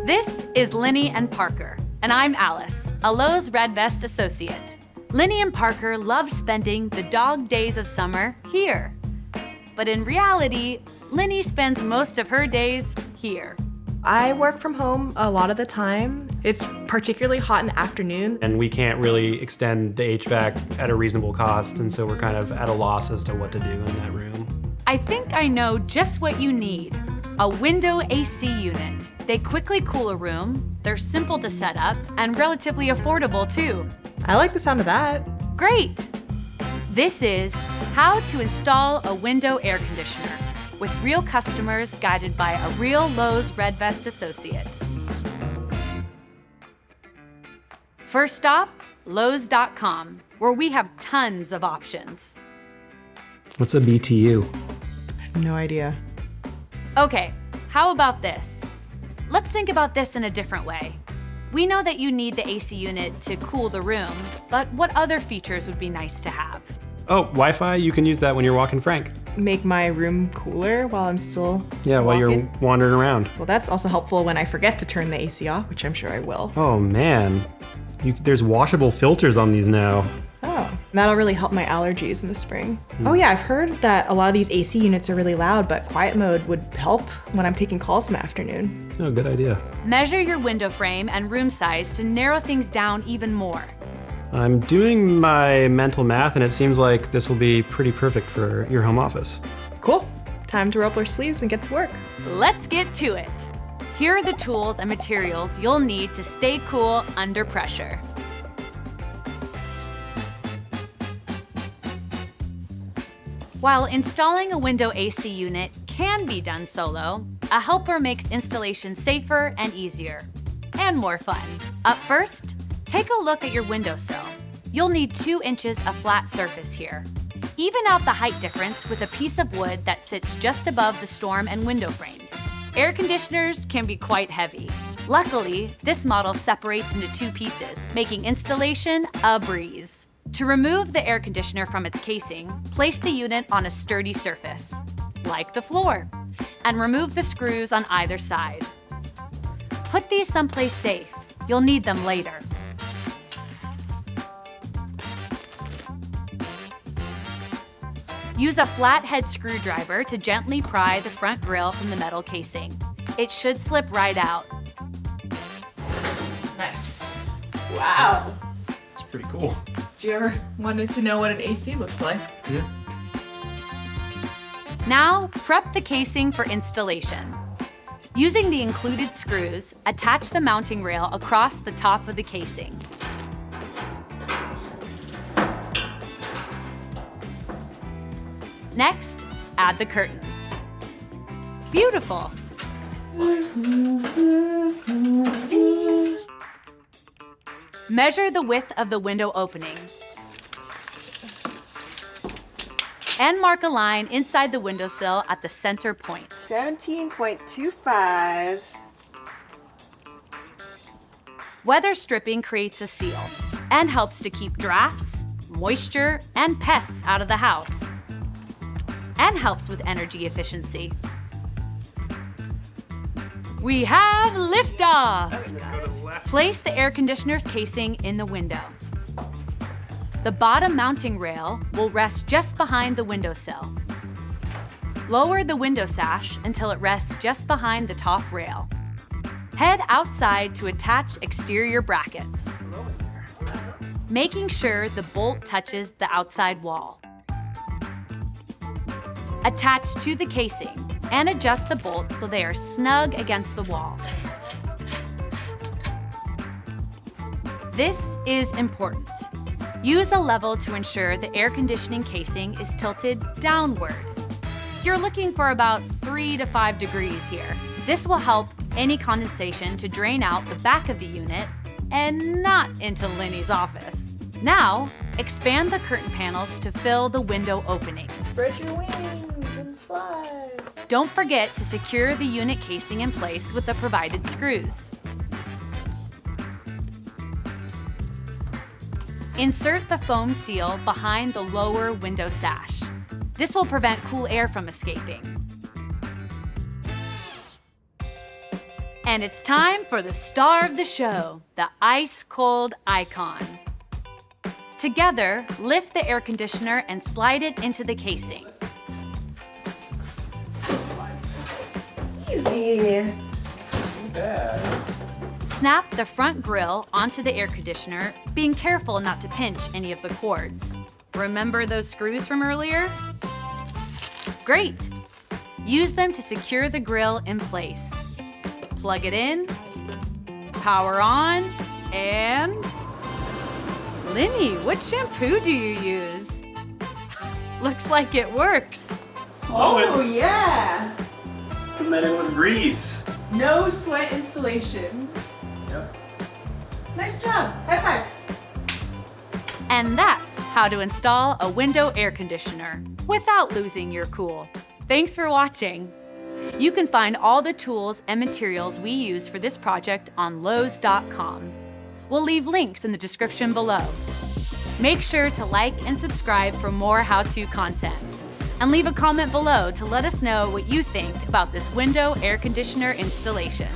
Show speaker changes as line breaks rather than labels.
This is Linny and Parker, and I'm Alice, a Lowe's Red Vest associate. Linny and Parker love spending the dog days of summer here. But in reality, Linny spends most of her days here.
I work from home a lot of the time. It's particularly hot in the afternoon.
And we can't really extend the HVAC at a reasonable cost, and so we're kind of at a loss as to what to do in that room.
I think I know just what you need. A window AC unit. They quickly cool a room, they're simple to set up, and relatively affordable too.
I like the sound of that.
Great! This is how to install a window air conditioner with real customers guided by a real Lowe's Red Vest associate. First stop, Lowe's.com, where we have tons of options.
What's a BTU?
No idea.
Okay, how about this? Let's think about this in a different way. We know that you need the AC unit to cool the room, but what other features would be nice to have?
Oh, Wi-Fi, you can use that when you're walking Frank.
Make my room cooler while I'm still
Yeah, while you're
walking.
wandering around.
Well, that's also helpful when I forget to turn the AC off, which I'm sure I will.
Oh man, there's washable filters on these now.
Oh, that'll really help my allergies in the spring. Oh yeah, I've heard that a lot of these AC units are really loud, but quiet mode would help when I'm taking calls in the afternoon.
Oh, good idea.
Measure your window frame and room size to narrow things down even more.
I'm doing my mental math, and it seems like this will be pretty perfect for your home office.
Cool. Time to roll up our sleeves and get to work.
Let's get to it. Here are the tools and materials you'll need to stay cool under pressure. While installing a window AC unit can be done solo, a helper makes installation safer and easier, and more fun. Up first, take a look at your windowsill. You'll need 2 inches of flat surface here. Even out the height difference with a piece of wood that sits just above the storm and window frames. Air conditioners can be quite heavy. Luckily, this model separates into 2 pieces, making installation a breeze. To remove the air conditioner from its casing, place the unit on a sturdy surface, like the floor, and remove the screws on either side. Put these someplace safe. You'll need them later. Use a flathead screwdriver to gently pry the front grille from the metal casing. It should slip right out.
Nice. Wow.
It's pretty cool.
Do you ever wanted to know what an AC looks like?
Yeah.
Now, prep the casing for installation. Using the included screws, attach the mounting rail across the top of the casing. Next, add the curtains. Beautiful! Measure the width of the window opening. And mark a line inside the windowsill at the center point.
17.25.
Weather stripping creates a seal and helps to keep drafts, moisture, and pests out of the house. And helps with energy efficiency. We have liftoff! Place the air conditioner's casing in the window. The bottom mounting rail will rest just behind the windowsill. Lower the window sash until it rests just behind the top rail. Head outside to attach exterior brackets, making sure the bolt touches the outside wall. Attach to the casing and adjust the bolts so they are snug against the wall. This is important. Use a level to ensure the air conditioning casing is tilted downward. You're looking for about 3 to 5 degrees here. This will help any condensation to drain out the back of the unit and not into Linny's office. Now, expand the curtain panels to fill the window openings.
Spread your wings and fly.
Don't forget to secure the unit casing in place with the provided screws. Insert the foam seal behind the lower window sash. This will prevent cool air from escaping. And it's time for the star of the show, the ice-cold icon. Together, lift the air conditioner and slide it into the casing.
Easy.
Snap the front grille onto the air conditioner, being careful not to pinch any of the cords. Remember those screws from earlier? Great! Use them to secure the grille in place. Plug it in, power on, and... Linny, what shampoo do you use? Looks like it works.
Oh yeah!
I met it with breeze.
No sweat installation.
Yep.
Nice job. High five.
And that's how to install a window air conditioner without losing your cool. Thanks for watching. You can find all the tools and materials we use for this project on Lowes.com. We'll leave links in the description below. Make sure to like and subscribe for more how-to content. And leave a comment below to let us know what you think about this window air conditioner installation.